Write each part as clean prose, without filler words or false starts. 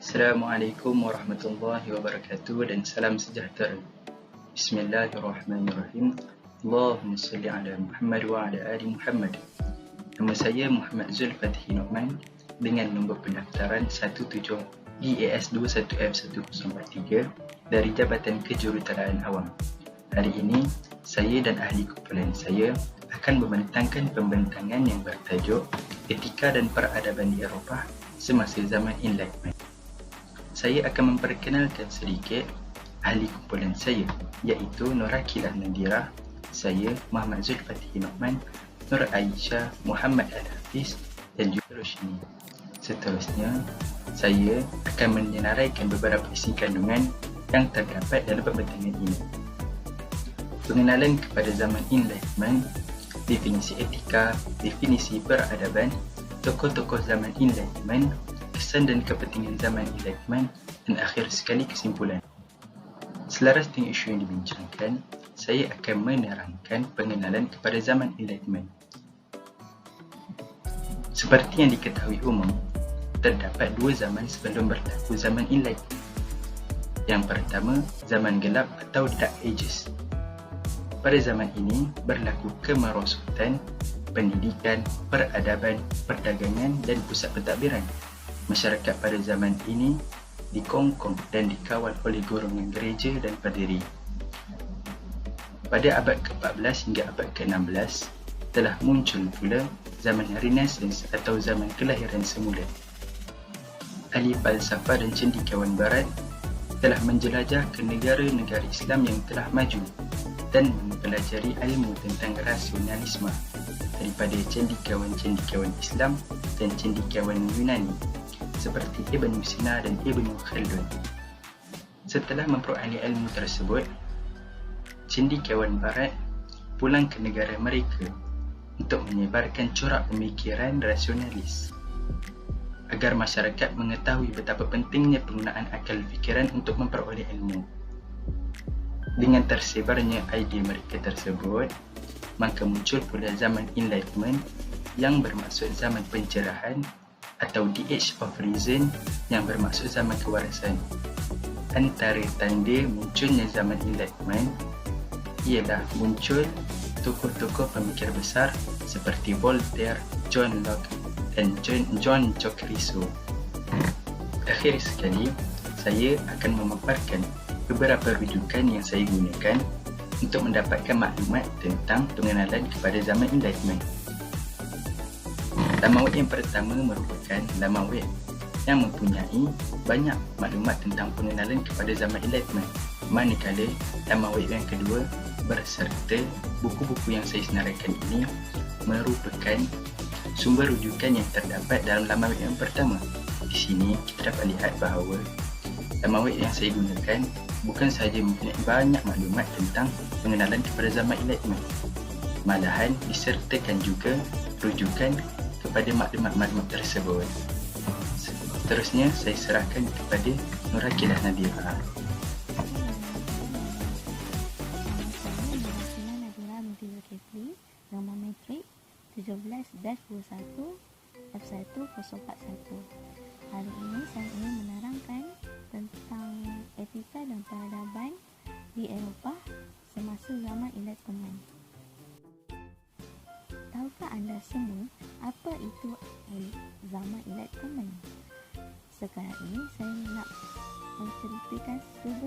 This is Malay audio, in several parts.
Assalamualaikum warahmatullahi wabarakatuh dan salam sejahtera. Bismillahirrahmanirrahim. Allahumma salli ala Muhammad wa ala ali Muhammad. Nama saya Muhammad Zulfatih Nu'man dengan nombor pendaftaran 17 EAS 21F1043 dari Jabatan Kejuruteraan Awam. Hari ini, saya dan ahli kumpulan saya akan membentangkan pembentangan yang bertajuk Etika dan Peradaban di Eropah semasa zaman Enlightenment. Saya akan memperkenalkan sedikit ahli kumpulan saya, iaitu Nur Aqilah Nadira, saya Muhammad Zulfatih Nu'man, Nur Aisyah Muhammad Al-Hafiz dan juga Roshni. Seterusnya, saya akan menyenaraikan beberapa isi kandungan yang terdapat dalam pembentangan ini. Pengenalan kepada zaman Enlightenment, definisi etika, definisi peradaban, tokoh-tokoh zaman Enlightenment, kesan dan kepentingan zaman Enlightenment, dan akhir sekali kesimpulan. Selaras dengan isu yang dibincangkan, saya akan menerangkan pengenalan kepada zaman Enlightenment. Seperti yang diketahui umum, terdapat dua zaman sebelum berlaku zaman Enlightenment. Yang pertama, zaman gelap atau Dark Ages. Pada zaman ini, berlaku kemerosotan, pendidikan, peradaban, perdagangan dan pusat pentadbiran. Masyarakat pada zaman ini dikongkong dan dikawal oleh golongan gereja dan pendiri. Pada abad ke-14 hingga abad ke-16, telah muncul pula zaman Renaissance atau zaman kelahiran semula. Ahli falsafah dan cendekiawan barat telah menjelajah ke negara-negara Islam yang telah maju dan mempelajari ilmu tentang rasionalisme daripada cendekiawan-cendekiawan Islam dan cendekiawan Yunani seperti Ibn Sina dan Ibn Khaldun. Setelah memperoleh ilmu tersebut, cendekiawan barat pulang ke negara mereka untuk menyebarkan corak pemikiran rasionalis agar masyarakat mengetahui betapa pentingnya penggunaan akal fikiran untuk memperoleh ilmu. Dengan tersebarnya idea mereka tersebut, maka muncul pula zaman Enlightenment yang bermaksud zaman pencerahan atau The Age of Reason yang bermaksud zaman kewarasan. Antara tanda munculnya zaman Enlightenment ialah muncul tokoh-tokoh pemikir besar seperti Voltaire, John Locke dan John Locke Rousseau. Akhir sekali, saya akan memaparkan beberapa rujukan yang saya gunakan untuk mendapatkan maklumat tentang pengenalan kepada zaman Enlightenment. Laman web yang pertama merupakan laman web yang mempunyai banyak maklumat tentang pengenalan kepada zaman Enlightenment, manakala laman web yang kedua berserta buku-buku yang saya senaraikan ini merupakan sumber rujukan yang terdapat dalam laman web yang pertama. Di sini kita dapat lihat bahawa laman web yang saya gunakan bukan sahaja mempunyai banyak maklumat tentang pengenalan kepada zaman Enlightenment, malahan disertakan juga rujukan kepada maklumat-maklumat tersebut. Seterusnya, saya serahkan kepada Nur Aqilah Nadira. Nama saya Nur Aqilah Nadira binti Zulkifli, nombor matrik 17-21 F1041. Hari ini saya ingin menerangkan tentang etika dan peradaban di Eropah semasa zaman Enlightenment. Tahukah anda semua apa itu zaman Enlightenment? Sekarang ini saya nak menceritakan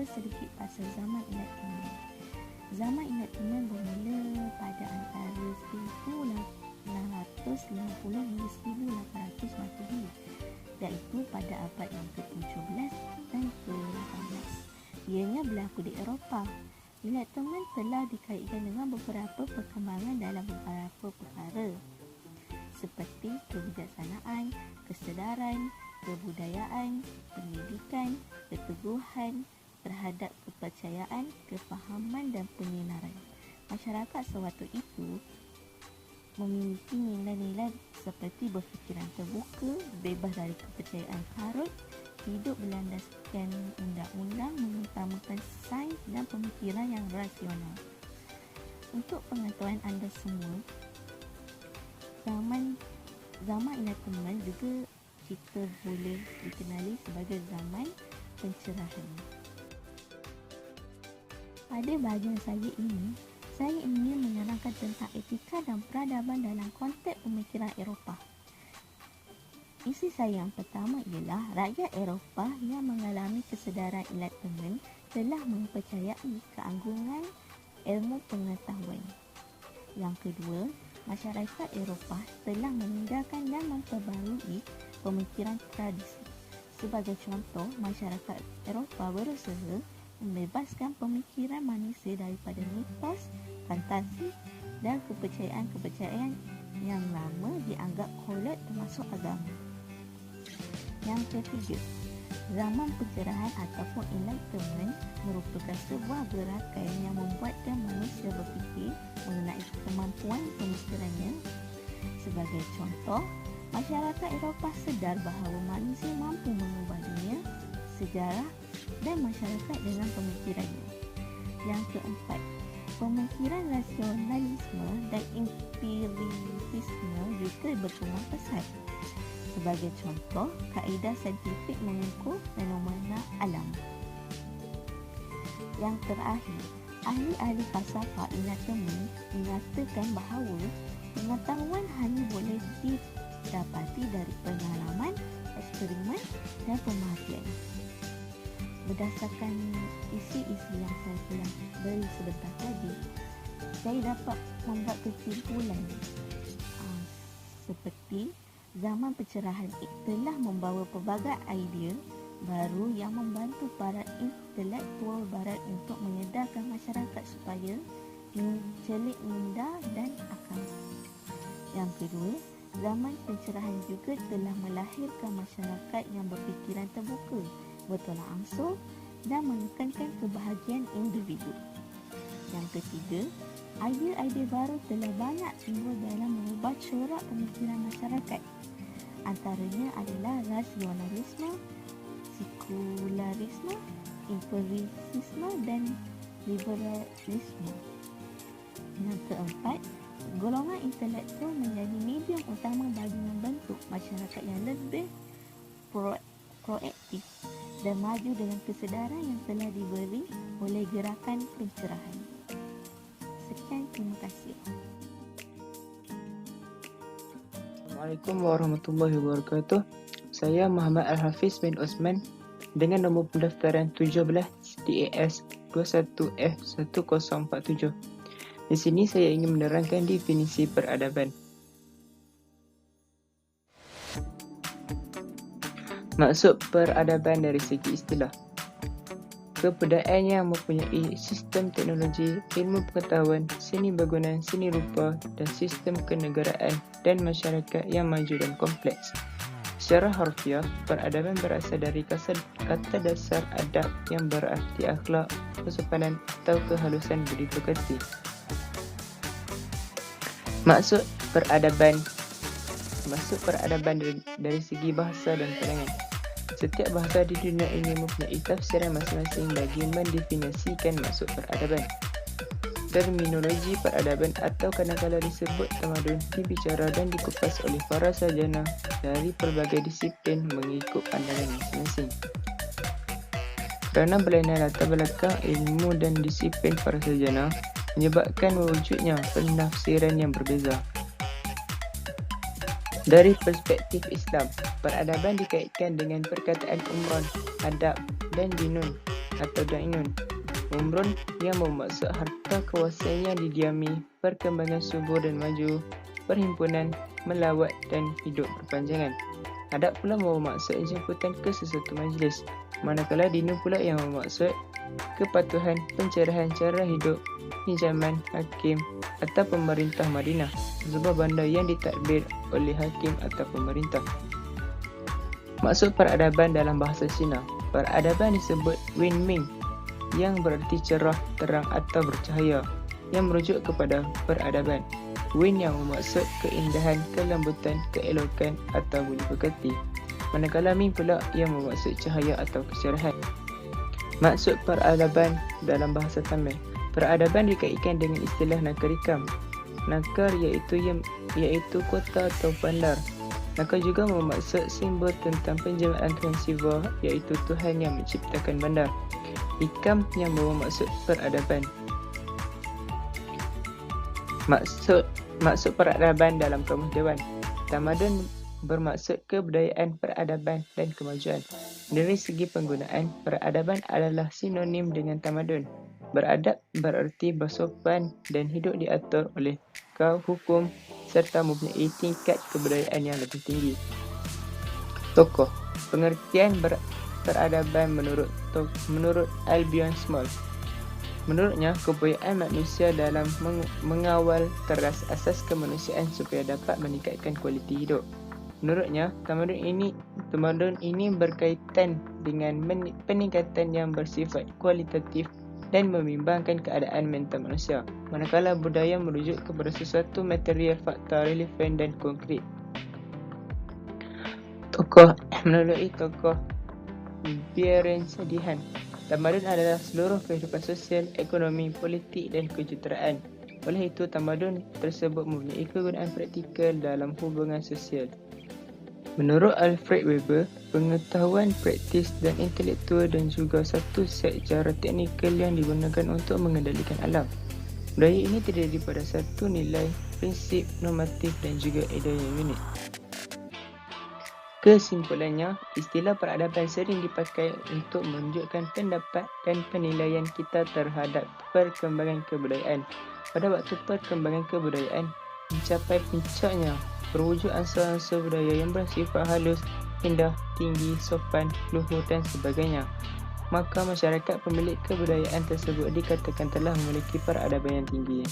sedikit pasal zaman Enlightenment. Zaman Enlightenment bermula pada antara 1650 hingga 1800 Masehi, iaitu pada abad yang ke-17 dan ke-18. Ianya berlaku di Eropah. Enlightenment telah dikaitkan dengan beberapa perkembangan dalam beberapa perkara seperti kebijaksanaan, kesedaran, kebudayaan, pendidikan, keteguhan terhadap kepercayaan, kefahaman dan penyenaran. Masyarakat sewaktu itu memiliki nilai-nilai seperti berfikiran terbuka, bebas dari kepercayaan karut, hidup berlandaskan undang-undang, mengutamakan sains dan pemikiran yang rasional. Untuk pengetahuan anda semua, zaman Enlightenment juga kita boleh dikenali sebagai zaman pencerahan. Pada bahagian saya ini, saya ingin menerangkan tentang etika dan peradaban dalam konteks pemikiran Eropah. Isi saya yang pertama ialah rakyat Eropah yang mengalami kesedaran enlightenment telah mempercayai keagungan ilmu pengetahuan. Yang kedua, masyarakat Eropah telah meninggalkan dan memperbarui pemikiran tradisi. Sebagai contoh, masyarakat Eropah berusaha membebaskan pemikiran manusia daripada mitos, fantasi dan kepercayaan-kepercayaan yang lama dianggap kolot termasuk agama. Yang ketiga, zaman pencerahan ataupun enlightenment merupakan sebuah gerakan yang membuatkan manusia berfikir mengenai kemampuan pemikirannya. Sebagai contoh, masyarakat Eropah sedar bahawa manusia mampu mengubah dunia, sejarah dan masyarakat dalam pemikirannya. Yang keempat, pemikiran rasionalisme dan empirisisme juga berkembang pesat. Sebagai contoh, kaedah saintifik mengukur fenomena alam. Yang terakhir, ahli-ahli falsafah enlightenment mengatakan bahawa pengetahuan hanya boleh didapati dari pengalaman, eksperimen dan pemerhatian. Berdasarkan isi-isi yang saya telah beri sebentar tadi, saya dapat membuat kesimpulan seperti zaman pencerahan telah membawa pelbagai idea baru yang membantu para intelektual barat untuk menyedarkan masyarakat supaya mencelik minda dan akal. Yang kedua, zaman pencerahan juga telah melahirkan masyarakat yang berfikiran terbuka, bertolak ansur dan menekankan kebahagiaan individu. Yang ketiga, idea-idea baru telah banyak timbul dalam mengubah corak pemikiran masyarakat. Antaranya adalah rasionalisme, sekularisme, empirisisme dan liberalisme. Yang keempat, golongan intelektual menjadi medium utama bagi membentuk masyarakat yang lebih proaktif dan maju dengan kesedaran yang telah diberi oleh gerakan pencerahan. Sekian, terima kasih. Assalamualaikum warahmatullahi wabarakatuh. Saya Muhammad Al-Hafiz bin Osman dengan nombor pendaftaran 17 DAS 21F1047. Di sini saya ingin menerangkan definisi peradaban. Maksud peradaban dari segi istilah: kebudayaan yang mempunyai sistem teknologi, ilmu pengetahuan, seni bangunan, seni rupa dan sistem kenegaraan dan masyarakat yang maju dan kompleks. Secara harfiah, peradaban berasal dari kata dasar adab yang berarti akhlak, kesopanan atau kehalusan budi pekerti. Maksud peradaban dari segi bahasa dan pandangan. Setiap bahasa di dunia ini mempunyai tafsiran masing-masing bagi mendefinisikan maksud peradaban. Terminologi peradaban atau kadang-kadang disebut tamadun dibicara dan dikupas oleh para sarjana dari pelbagai disiplin mengikut pandangan masing-masing. Kerana berlainan latar belakang ilmu dan disiplin para sarjana menyebabkan wujudnya penafsiran yang berbeza. Dari perspektif Islam, peradaban dikaitkan dengan perkataan umron, adab dan dinun atau dainun. Umron yang bermaksud harta kuasaan yang didiami, perkembangan subur dan maju, perhimpunan, melawat dan hidup berpanjangan. Adab pula bermaksud jemputan ke sesuatu majlis, manakala dinun pula yang bermaksud kepatuhan, pencerahan cara hidup, pinjaman hakim atau pemerintah Madinah, sebuah bandar yang ditadbir oleh hakim atau pemerintah. Maksud peradaban dalam bahasa Cina. Peradaban disebut Wenming yang berarti cerah, terang atau bercahaya, yang merujuk kepada peradaban. Wen yang bermaksud keindahan, kelembutan, keelokan atau budi pekerti, manakala Ming pula yang bermaksud cahaya atau kecerahan. Maksud peradaban dalam bahasa Tamil. Peradaban dikaitkan dengan istilah nagarikam. Nagar iaitu kota atau bandar. Maka juga bermaksud simbol tentang penjelmaan Tuhan Siva, iaitu Tuhan yang menciptakan banda. Hikam yang bermaksud peradaban. Maksud peradaban dalam Kamus Dewan. Tamadun bermaksud kebudayaan, peradaban dan kemajuan. Dari segi penggunaan, peradaban adalah sinonim dengan tamadun. Beradab berarti bersopan dan hidup diatur oleh hukum serta mempunyai tingkat kebudayaan yang lebih tinggi. Tokoh. Pengertian peradaban menurut Albion Small. Menurutnya, keupayaan manusia dalam mengawal teras asas kemanusiaan supaya dapat meningkatkan kualiti hidup. Menurutnya, tamadun ini berkaitan dengan peningkatan yang bersifat kualitatif dan membimbangkan keadaan mental manusia, manakala budaya merujuk kepada sesuatu material, fakta relevan dan konkret. Tokoh. Melalui tokoh Biren Sedihan, tamadun adalah seluruh kehidupan sosial, ekonomi, politik dan kejuruteraan. Oleh itu, tamadun tersebut mempunyai kegunaan praktikal dalam hubungan sosial. Menurut Alfred Weber, pengetahuan praktis dan intelektual dan juga satu set cara teknikal yang digunakan untuk mengendalikan alam. Budaya ini terdiri pada satu nilai, prinsip, normatif dan juga idea yang unik. Kesimpulannya, istilah peradaban sering dipakai untuk menunjukkan pendapat dan penilaian kita terhadap perkembangan kebudayaan. Pada waktu perkembangan kebudayaan mencapai puncaknya, berwujud ansur-ansur budaya yang bersifat halus, indah, tinggi, sopan, luhur dan sebagainya. Maka masyarakat pemilik kebudayaan tersebut dikatakan telah memiliki peradaban yang tinggi.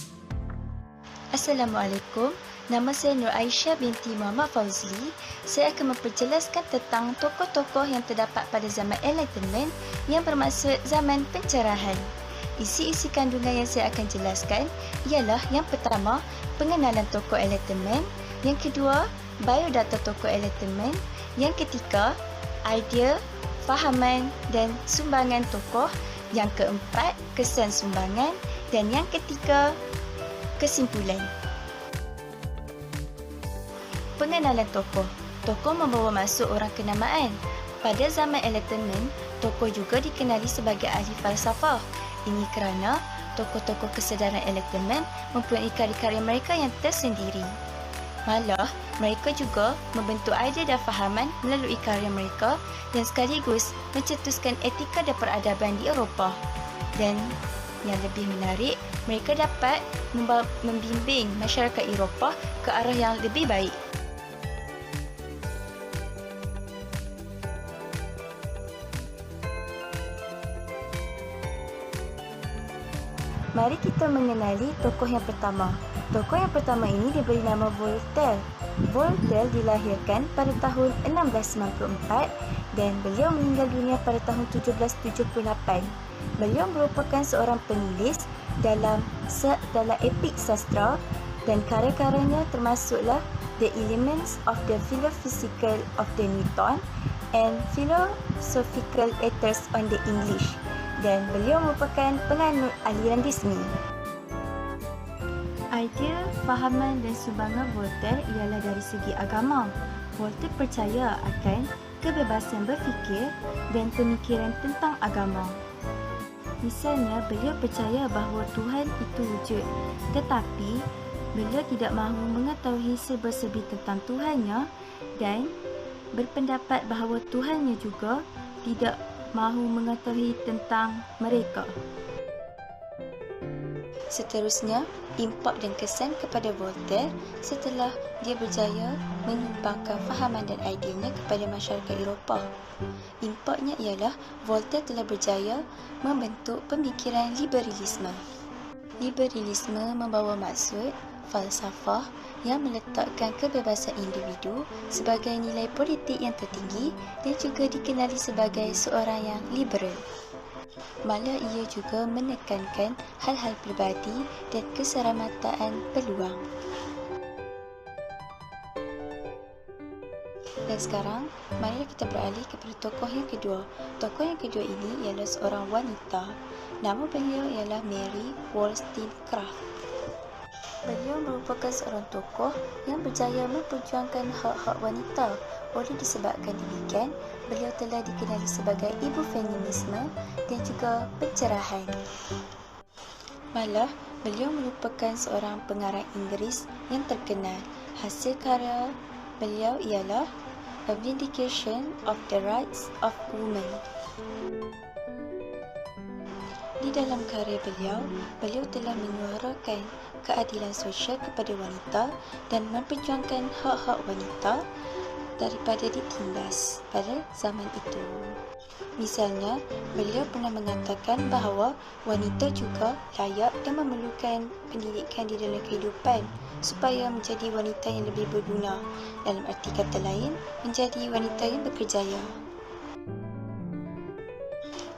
Assalamualaikum. Nama saya Nur Aisyah binti Muhammad Fauzi. Saya akan memperjelaskan tentang tokoh-tokoh yang terdapat pada zaman Enlightenment yang bermaksud zaman pencerahan. Isi-isi kandungan yang saya akan jelaskan ialah yang pertama, pengenalan tokoh Enlightenment. Yang kedua, biodata tokoh Enlightenment. Yang ketiga, idea, fahaman dan sumbangan tokoh. Yang keempat, kesan sumbangan. Dan yang ketiga, kesimpulan. Pengenalan tokoh. Tokoh membawa maksud orang kenamaan. Pada zaman Enlightenment, tokoh juga dikenali sebagai ahli falsafah. Ini kerana tokoh-tokoh kesedaran Enlightenment mempunyai karya-karya mereka yang tersendiri. Malah, mereka juga membentuk idea dan fahaman melalui karya mereka dan sekaligus mencetuskan etika dan peradaban di Eropah. Dan yang lebih menarik, mereka dapat membimbing masyarakat Eropah ke arah yang lebih baik. Mari kita mengenali tokoh yang pertama. Tokoh yang pertama ini diberi nama Voltaire. Voltaire dilahirkan pada tahun 1694 dan beliau meninggal dunia pada tahun 1778. Beliau merupakan seorang penulis dalam epik sastra dan karya-karyanya termasuklah The Elements of the Philosophical of the Newton and Philosophical Letters on the English, dan beliau merupakan penganut aliran Disney. Idea, fahaman dan sumbangan Voltaire ialah dari segi agama. Voltaire percaya akan kebebasan berfikir dan pemikiran tentang agama. Misalnya, beliau percaya bahawa Tuhan itu wujud, tetapi beliau tidak mahu mengetahui serba-serbi tentang Tuhannya dan berpendapat bahawa Tuhannya juga tidak mahu mengetahui tentang mereka. Seterusnya, impak dan kesan kepada Voltaire setelah dia berjaya menyumbangkan fahaman dan ideanya kepada masyarakat Eropah. Impaknya ialah Voltaire telah berjaya membentuk pemikiran liberalisme. Liberalisme membawa maksud falsafah yang meletakkan kebebasan individu sebagai nilai politik yang tertinggi dan juga dikenali sebagai seorang yang liberal. Malah ia juga menekankan hal-hal peribadi dan keseramataan peluang. Dan sekarang, marilah kita beralih kepada tokoh yang kedua. Tokoh yang kedua ini ialah seorang wanita. Nama beliau ialah Mary Wollstonecraft. Beliau merupakan seorang tokoh yang berjaya memperjuangkan hak-hak wanita. Oleh disebabkan demikian, beliau telah dikenali sebagai ibu feminisme dan juga pencerahan. Malah, beliau merupakan seorang pengarang Inggeris yang terkenal. Hasil karya beliau ialah A Vindication of the Rights of Women. Di dalam karya beliau telah menyuarakan keadilan sosial kepada wanita dan memperjuangkan hak-hak wanita daripada ditindas pada zaman itu. Misalnya, beliau pernah mengatakan bahawa wanita juga layak dan memerlukan pendidikan di dalam kehidupan supaya menjadi wanita yang lebih berguna. Dalam arti kata lain, menjadi wanita yang berkerjaya.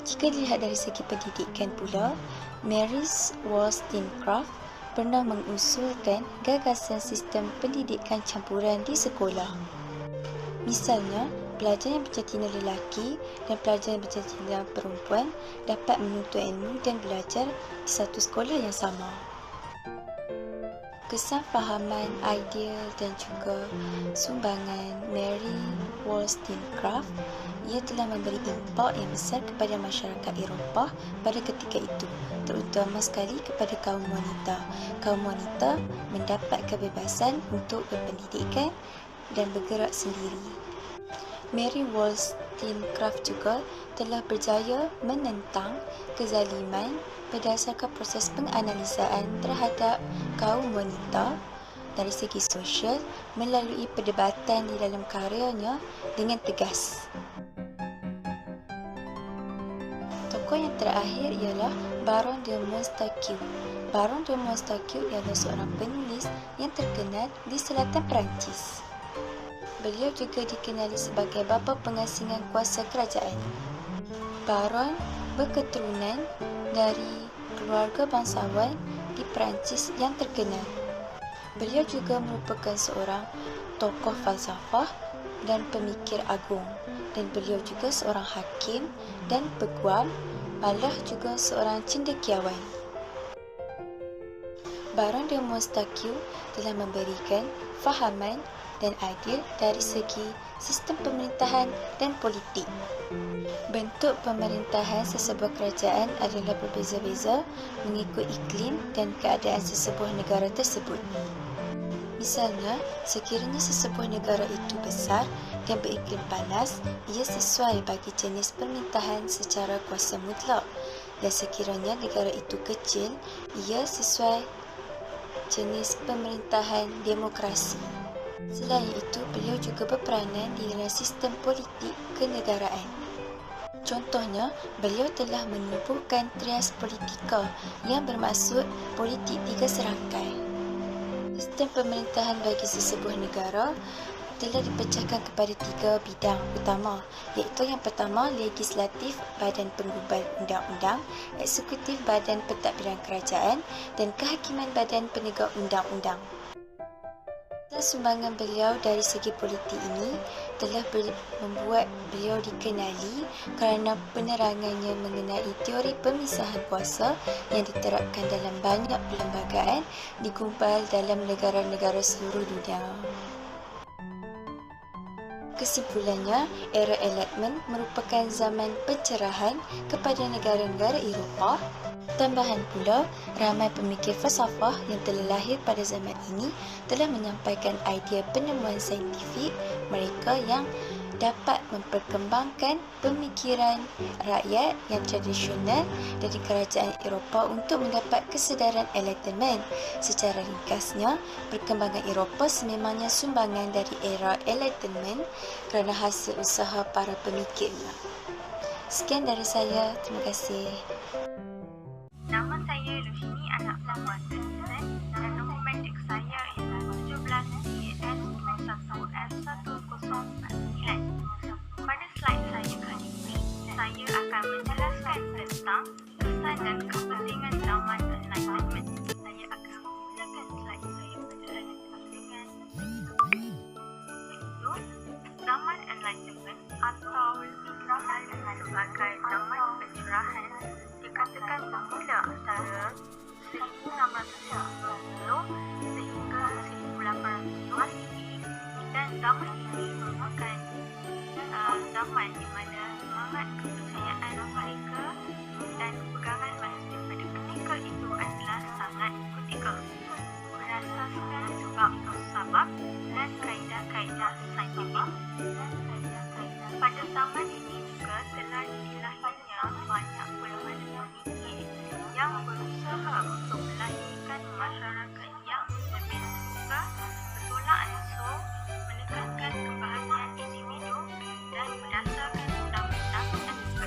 Jika dilihat dari segi pendidikan pula, Mary Wollstonecraft pernah mengusulkan gagasan sistem pendidikan campuran di sekolah. Misalnya, pelajar yang berjantina lelaki dan pelajar yang berjantina perempuan dapat menuntut ilmu dan belajar di satu sekolah yang sama. Kesafahaman, idea dan juga sumbangan Mary Wollstonecraft, ia telah memberi impak yang besar kepada masyarakat Eropah pada ketika itu, terutama sekali kepada kaum wanita. Kaum wanita mendapat kebebasan untuk berpendidikan dan bergerak sendiri. Mary Wollstonecraft juga telah berjaya menentang kezaliman berdasarkan proses penganalisaan terhadap kaum wanita dari segi sosial melalui perdebatan di dalam karyanya dengan tegas. Tokoh yang terakhir ialah Baron de Montesquieu. Baron de Montesquieu ialah seorang penulis yang terkenal di selatan Perancis. Beliau juga dikenali sebagai bapa pengasingan kuasa kerajaan. Baron berketurunan dari keluarga bangsawan di Perancis yang terkenal. Beliau juga merupakan seorang tokoh falsafah dan pemikir agung, dan beliau juga seorang hakim dan peguam, malah juga seorang cendekiawan. Baron de Montesquieu telah memberikan fahaman dan idea dari segi sistem pemerintahan dan politik. Bentuk pemerintahan sesebuah kerajaan adalah berbeza-beza mengikut iklim dan keadaan sesebuah negara tersebut. Misalnya, sekiranya sesebuah negara itu besar dan beriklim panas, ia sesuai bagi jenis pemerintahan secara kuasa mutlak, dan sekiranya negara itu kecil, ia sesuai jenis pemerintahan demokrasi. Selain itu, beliau juga berperanan di dalam sistem politik kenegaraan. Contohnya, beliau telah menubuhkan trias politika yang bermaksud politik tiga serangkai. Sistem pemerintahan bagi sesebuah negara telah dipecahkan kepada tiga bidang utama, iaitu yang pertama, legislatif, badan penggubal undang-undang, eksekutif, badan pentadbiran kerajaan, dan kehakiman, badan penegak undang-undang. Sumbangan beliau dari segi politik ini telah membuat beliau dikenali kerana penerangannya mengenai teori pemisahan kuasa yang diterapkan dalam banyak perlembagaan digumpal dalam negara-negara seluruh dunia. Kesimpulannya, era Enlightenment merupakan zaman pencerahan kepada negara-negara Eropah. Tambahan pula, ramai pemikir falsafah yang telah lahir pada zaman ini telah menyampaikan idea penemuan saintifik mereka yang dapat memperkembangkan pemikiran rakyat yang tradisional dari kerajaan Eropah untuk mendapat kesedaran Enlightenment. Secara ringkasnya, perkembangan Eropah sememangnya sumbangan dari era Enlightenment kerana hasil usaha para pemikirnya. Sekian dari saya, terima kasih. Nama saya Lushini, anak Pelabuhan Vincent, dan nombor medik saya ialah 17CS21F1049. Pada slide saya kali ini, saya akan menjelaskan tentang kesan dan kepentingan zaman Enlightenment. Saya akan memulakan slide saya berjalan dengan iaitu zaman Enlightenment atau dikenal sebagai zaman pencerahan dikatakan bermula antara 1690 Zaman ini merupakan zaman di mana semangat kepercayaan mereka dan pegangan manusia pada ketika itu adalah sangat kritikal. Berasaskan sebab dan kaedah-kaedah saintifik. Pada zaman ini juga telah dilahirnya banyak golongan pemikir yang berusaha untuk melahirkan masyarakat yang lebih terbuka, bertolak ansur, menekankan kebahagiaan individu dan berdasarkan undang-undang dan juga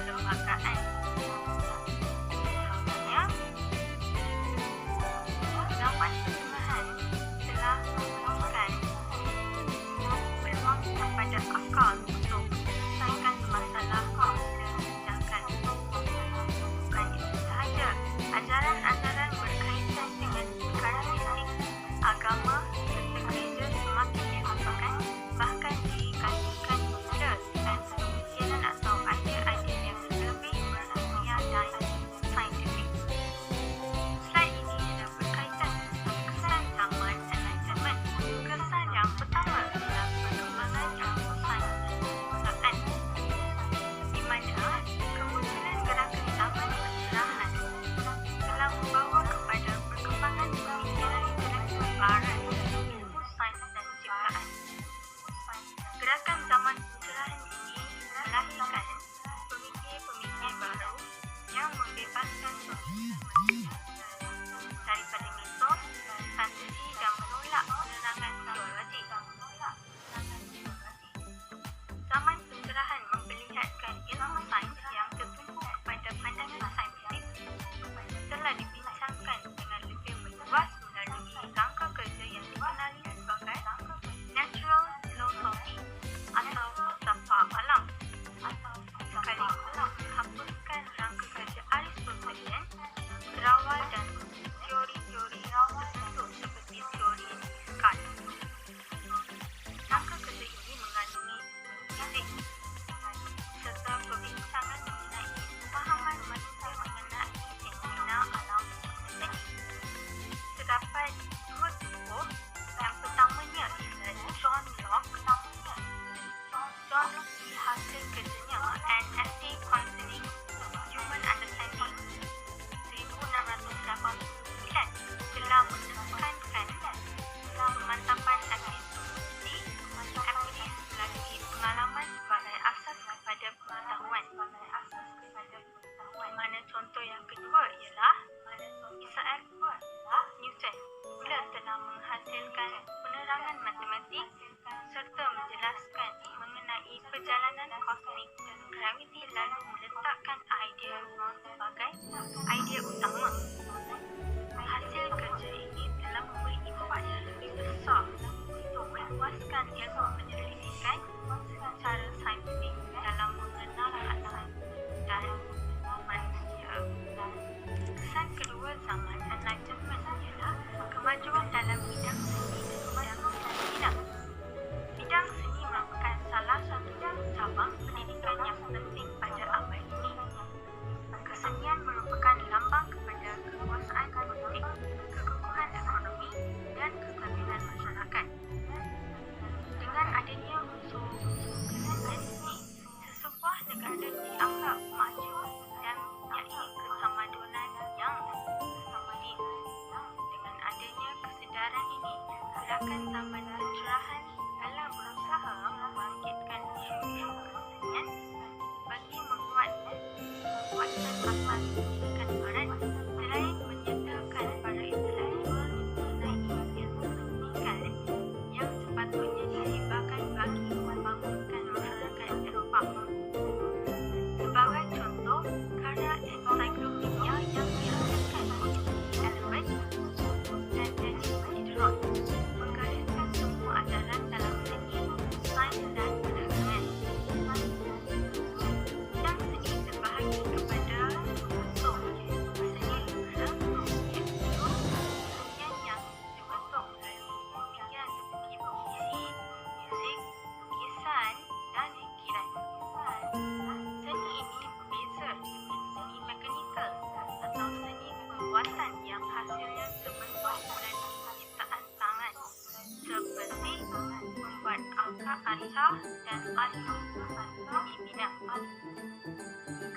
Shah dan Al-Ruh di bidang.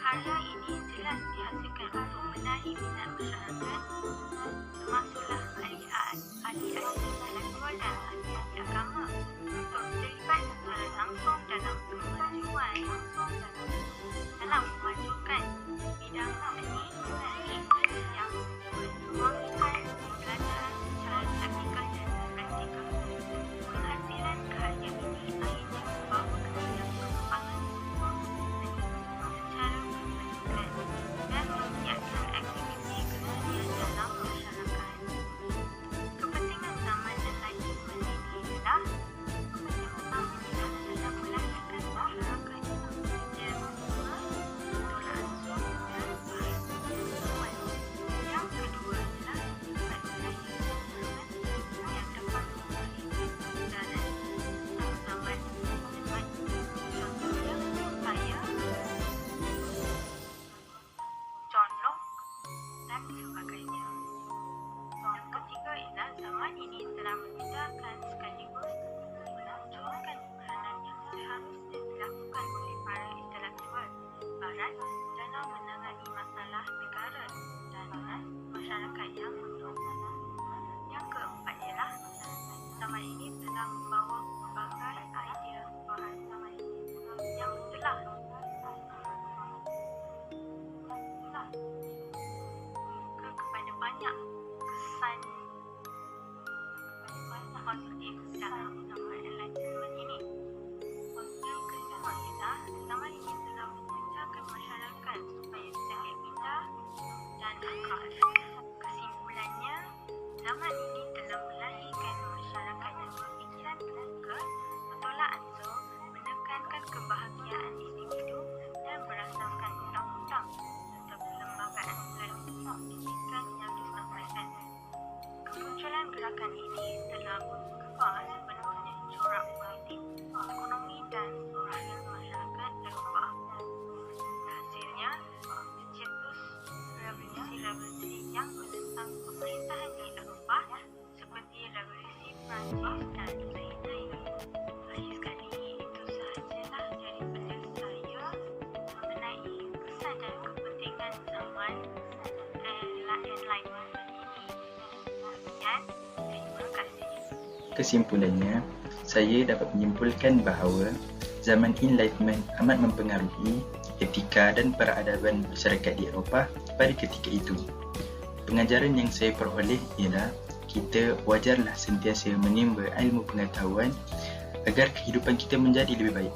Karya ini jelas dihasilkan untuk menarik minat masyarakat, termasuklah ahli intelektual dan ahli agama untuk terlibat secara langsung dalam kemajuan dalam memajukan bidang seni yang menuangkan pembelajaran secara taktikal dan praktikal. Penghasilan karya ini akhirnya membawa kepada perkembangan secara berkelanjutan dan membiarkan aktiviti kesenian dalam masyarakat. Kepentingan zaman dan enlightenment ini adalah kepentingan zaman dalam melahirkan masyarakat yang menerima tolak ansur dan pengetahuan. Yang kedua adalah sifat melahirkan masyarakat yang dapat memberi kemudahan zaman depan. Contohnya upaya, contoh dan sebagainya. Yang ketiga ialah zaman ini telah membedakan sekaligus menunjukkan peranan yang seharusnya dilakukan oleh para intelektual barat dalam menangani masalah negara dan masyarakat yang utuh. Yang keempat ialah zaman ini telah membawa pelbagai idea bahan yang telah kepada banyak kesan positif dalam zaman enlightenment ini. Yang kedua ialah zaman ini telah menciptakan masyarakat supaya sedikit pintar dan akal. Kesimpulannya, zaman ini telah melahirkan masyarakat yang berfikiran terbuka, bertolak ansur, menekankan kebahagiaan individu dan berasaskan undang-undang serta perlembagaan melalui pendidikan yang disampaikan. Kemunculan gerakan ini telah mengubah sepenuhnya corak politik, ekonomi dan sosial masyarakat Eropah. Hasilnya, tercetus revolusi-revolusi yang menentang pemerintahan di Eropah seperti revolusi Prancis dan lain-lain. Akhir sekali, itu sahajalah dari pendapat saya mengenai kesan dan kepentingan zaman enlightenment ini. Dan terima kasih. Kesimpulannya, saya dapat menyimpulkan bahawa zaman Enlightenment amat mempengaruhi etika dan peradaban masyarakat di Eropah pada ketika itu. Pengajaran yang saya peroleh ialah kita wajarlah sentiasa menimba ilmu pengetahuan agar kehidupan kita menjadi lebih baik.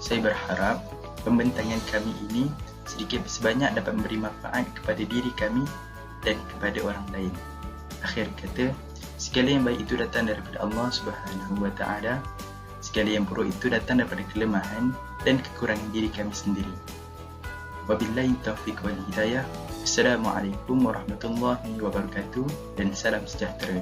Saya berharap pembentangan kami ini sedikit sebanyak dapat memberi manfaat kepada diri kami dan kepada orang lain. Akhir kata, segala yang baik itu datang daripada Allah Subhanahu wa Ta'ala. Segala yang buruk itu datang daripada kelemahan dan kekurangan diri kami sendiri. Wabillahi taufiq wal hidayah. Assalamualaikum warahmatullahi wabarakatuh dan salam sejahtera.